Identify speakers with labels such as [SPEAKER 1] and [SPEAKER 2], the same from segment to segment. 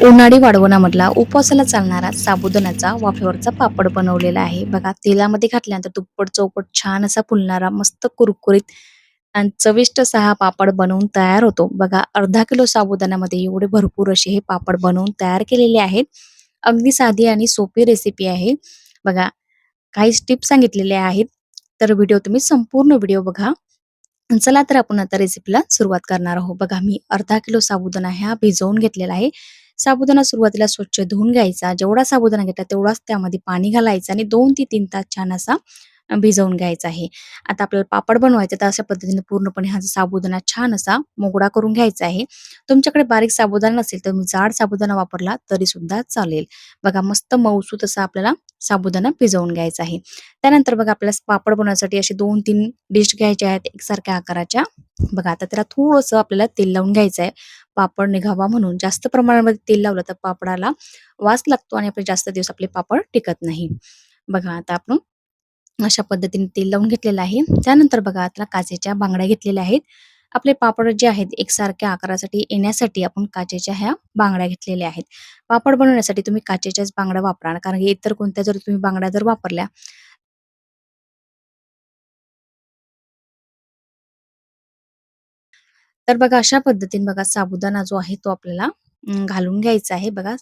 [SPEAKER 1] उन्हाळी वाळवणामधला उपवासाला चालणारा साबुदाण्याचा वाफेवरचा पापड बनवलेला आहे. बघा तेलामध्ये घातल्यानंतर दुप्पट चौपट छान असा फुलणारा मस्त कुरकुरीत आणि चविष्ट असा हा पापड बनवून तयार होतो. बघा अर्धा किलो साबुदाण्यामध्ये एवढे भरपूर असे हे पापड बनवून तयार केलेले आहेत. अगदी साधी आणि सोपी रेसिपी आहे. बघा काही टिप्स सांगितलेल्या आहेत. तर तुम्ही संपूर्ण व्हिडिओ बघा. चला तर आपण आता रेसिपीला सुरुवात करणार आहोत. बघा मी अर्धा किलो साबुदाणा हा भिजवून घेतलेला आहे. साबुदाणा सुरुवातीला स्वच्छ धुवून घ्यायचा. जेवढा साबुदाणा घेतला तेवढाच त्यामध्ये पाणी घालायचं आणि 2 ते 3 तास छान असा भिजवून घ्यायचा आहे. आता आपल्याला पापड बनवायचे तर अशा पद्धतीने पूर्णपणे हा साबुदाणा छान असा मोकळा करून घ्यायचा आहे. तुमच्याकडे बारीक साबुदाणा नसेल तर मी जाड साबुदाणा वापरला तरी सुद्धा चालेल. बघा मस्त मऊसूत असा आपल्याला साबुदाणा भिजवून घ्यायचा आहे. त्यानंतर बघा आपल्याला पापड बनवण्यासाठी असे 2-3 डिश घ्यायच्या आहेत एकसारख्या आकाराच्या. बघा आता त्याला थोडंसं आपल्याला तेल लावून घ्यायचं आहे. पापड निघावा म्हणून जास्त प्रमाणामध्ये तेल लावलं तर पापडाला वास लागतो आणि आपले जास्त दिवस आपले पापड टिकत नाही. बघा आता आपण अशा पद्धतीने तेल लावून घेतलेलं आहे. त्यानंतर बघा आता काचेच्या बांगड्या घेतलेल्या आहेत. आपले पापड जे आहेत एकसारख्या आकारासाठी येण्यासाठी आपण काचेच्या ह्या बांगड्या घेतलेल्या आहेत. पापड बनवण्यासाठी तुम्ही काचेच्याच बांगड्या वापरा कारण की इतर कोणत्या जर तुम्ही बांगड्या जर वापरल्या तर बघा अशा पद्धतीने बघा साबुदाणा जो आहे तो आपल्याला घालून घ्यायचा आहे. बघा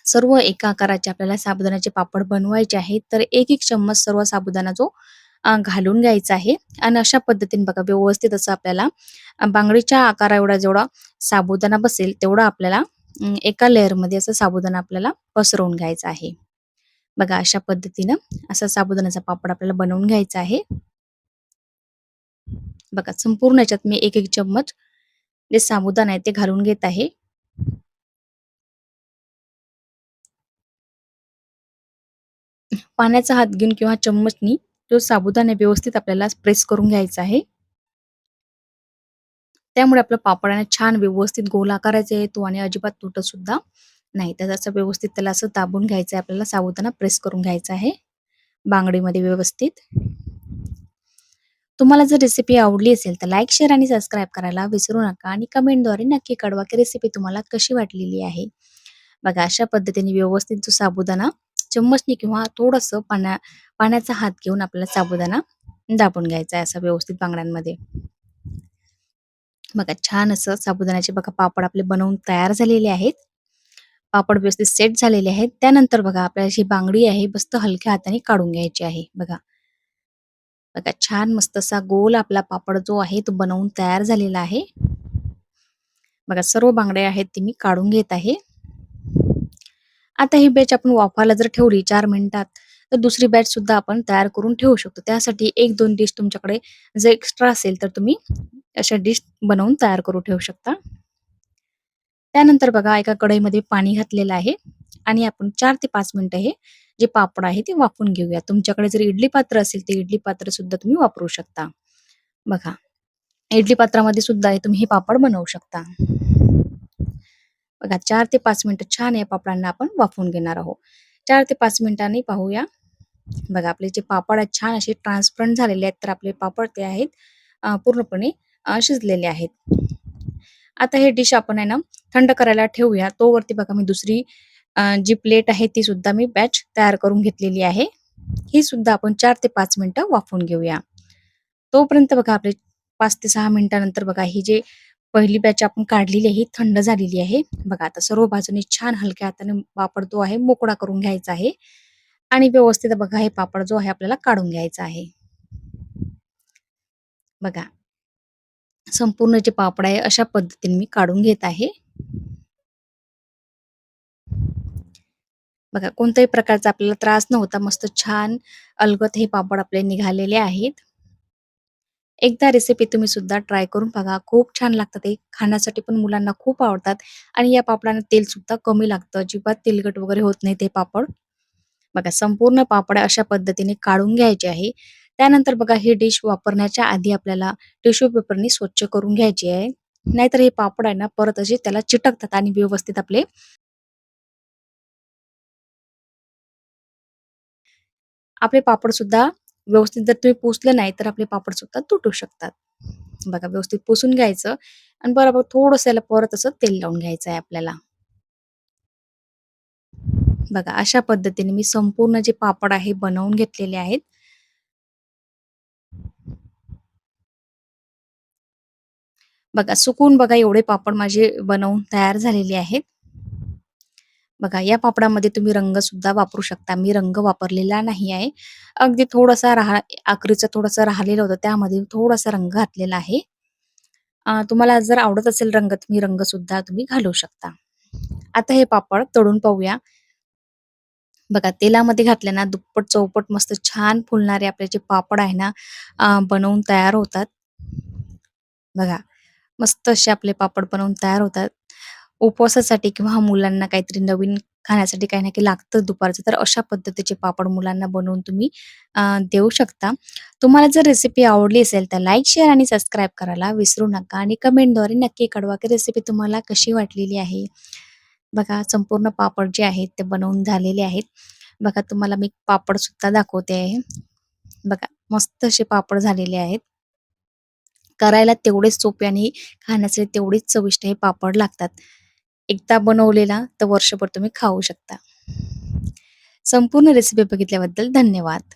[SPEAKER 1] सर्व एका आकाराचे आपल्याला साबुदाण्याचे पापड बनवायचे आहेत. तर 1-1 चम्मच सर्व साबुदाणा जो घालून घ्यायचा आहे आणि अशा पद्धतीने बघा व्यवस्थित असं आपल्याला बांगडीच्या आकारा एवढा जेवढा साबुदाणा बसेल तेवढा आपल्याला एका लेयरमध्ये असं साबुदाणा आपल्याला पसरवून घ्यायचा आहे. बघा अशा पद्धतीनं असा साबुदाण्याचा पापड आपल्याला बनवून घ्यायचा आहे. बघा संपूर्ण याच्यात मी 1-1 चम्मच जे साबुदाणा आहे ते घालून घेत आहे. पाण्याचा हात घेऊन किंवा चम्मचनी तो साबुदाणा व्यवस्थित आपल्याला प्रेस करून घ्यायचा आहे. त्यामुळे आपला पापड आहे ना छान व्यवस्थित गोल आकाराचा येतो आणि अजिबात तुटत सुद्धा नाही. तर असं व्यवस्थित त्याला असं दाबून घ्यायचं आहे आपल्याला साबुदाणा प्रेस करून घ्यायचा आहे बांगडीमध्ये व्यवस्थित. तुम्हाला जर रेसिपी आवडली असेल तर लाईक, शेअर आणि सबस्क्राईब करायला विसरू नका आणि कमेंटद्वारे नक्की कळवा की रेसिपी तुम्हाला कशी वाटलेली आहे. बघा अशा पद्धतीने व्यवस्थित जो साबुदाणा चम्मचने किंवा थोडंसं पाण्याचा हात घेऊन आपल्याला साबुदाणा दाबून घ्यायचा आहे असा व्यवस्थित बांगड्यांमध्ये. बघा छान असं साबुदाण्याचे बघा पापड आपले बनवून तयार झालेले आहेत. पापड व्यवस्थित सेट झालेले आहेत. त्यानंतर बघा आपल्याला जी बांगडी आहे मस्त हलक्या हाताने काढून घ्यायची आहे. बघा, बघा छान मस्त असा गोल आपला पापड जो आहे तो बनवून तयार झालेला आहे. बघा सर्व बांगड्या आहेत ती मी काढून घेत आहे. आता ही बॅच आपण वाफायला जर ठेवली 4 मिनिटात, तर दुसरी बॅच सुद्धा आपण तयार करून ठेवू शकतो. त्यासाठी 1-2 डिश तुमच्याकडे जर एक्स्ट्रा असेल, तर तुम्ही अशा डिश बनवून तयार करून ठेवू शकता. त्यानंतर बघा एका कढईमध्ये पाणी घातलेलं आहे आणि आपण 4 ते 5 मिनिटं हे जे पापड आहे ते वाफवून घेऊया. तुमच्याकडे जर इडली पात्र असेल, तर इडली पात्र सुद्धा तुम्ही वापरू शकता. बघा, इडली पात्रामध्ये सुद्धा हे तुम्ही हे पापड बनवू शकता. बघा 4 ते 5 मिनिटं छान या पापडांना आपण वाफवून घेणार आहोत. 4 ते 5 मिनिटांनी पाहूया. बघा आपले जे पापड आहेत छान असे ट्रान्सपरंट झालेले आहेत. तर आपले पापड ते आहेत पूर्णपणे शिजलेले आहेत. आता हे डिश आपण आहे ना थंड करायला ठेवूया. तोवरती बघा मी दुसरी जी प्लेट आहे ती सुद्धा मी बॅच तयार करून घेतलेली आहे. ही सुद्धा आपण 4 ते 5 मिनिटं वाफवून घेऊया. तोपर्यंत बघा आपले 5 ते 6 मिनिटानंतर बघा ही जी पहिली बॅच आपण काढलेली आहे ही थंड झालेली आहे. बघा आता सर्व बाजूनी छान हलक्या हाताने पापड जो आहे मोकळा करून घ्यायचा आहे आणि व्यवस्थित बघा हे पापड जो आहे आपल्याला काढून घ्यायचा आहे. बघा संपूर्ण जे पापड आहे अशा पद्धतीने मी काढून घेत आहे. बघा कोणत्याही प्रकारचा आपल्याला त्रास न होता मस्त छान अलगद हे पापड आपले निघालेले आहेत. एकदा रेसिपी तुम्ही सुद्धा ट्राय करून बघा. खूप छान लागतात ते. खाण्यासाठी पण मुलांना खूप आवडतात आणि या पापडांना तेल सुद्धा कमी लागतं. अजिबात तेलकट वगैरे होत नाही ते पापड. बघा संपूर्ण पापड अशा पद्धतीने काढून घ्यायचे आहे. त्यानंतर बघा ही डिश वापरण्याच्या आधी आपल्याला टिश्यू पेपरनी स्वच्छ करून घ्यायची आहे. नाहीतर हे पापड आहे ना परत असे त्याला चिटकतात आणि व्यवस्थित आपले पापड सुद्धा व्यवस्थित जर तुम्ही पुसले नाही तर आपले पापड सुद्धा तुटू शकतात. बघा व्यवस्थित पुसून घ्यायचं आणि बरोबर थोडंसं याला परत असं तेल लावून घ्यायचं आहे आपल्याला. बघा अशा पद्धतीने मी संपूर्ण जे पापड आहे बनवून घेतलेले आहेत. बघा सुकून बघा एवढे पापड माझे बनवून तयार झालेले आहेत. बघा या पापडामध्ये तुम्ही रंगसुद्धा वापरू शकता. मी रंग वापरलेला नाही आहे. अगदी थोडासा आकरीचा थोडासा राहिलेला होता त्यामध्ये थोडासा रंग घातलेला आहे. तुम्हाला जर आवडत असेल रंग तुम्ही रंगसुद्धा तुम्ही घालू शकता. आता हे पापड तळून पाहूया. बघा तेलामध्ये घातले ना दुप्पट चौपट मस्त छान फुलणारे आपले जे पापड आहे ना बनवून तयार होतात. बघा मस्त असे आपले पापड बनवून तयार होतात. उपवासासाठी किंवा मुलांना काहीतरी नवीन खाण्यासाठी काही ना काही लागतं दुपारचं, तर अशा पद्धतीचे पापड मुलांना बनवून तुम्ही देऊ शकता. तुम्हाला जर रेसिपी आवडली असेल तर लाईक, शेअर आणि सबस्क्राईब करायला विसरू नका आणि कमेंटद्वारे नक्की कळवा की रेसिपी तुम्हाला कशी वाटलेली आहे. बघा संपूर्ण पापड जे आहेत ते बनवून झालेले आहेत. बघा तुम्हाला मी पापडसुद्धा दाखवते आहे. बघा मस्त असे पापड झालेले आहेत. करायला तेवढेच सोपे आणि खाण्यासाठी तेवढेच चविष्ट हे पापड लागतात. एकदा बनवलेला तर वर्षभर तुम्ही खाऊ शकता. संपूर्ण रेसिपी बघितल्याबद्दल धन्यवाद.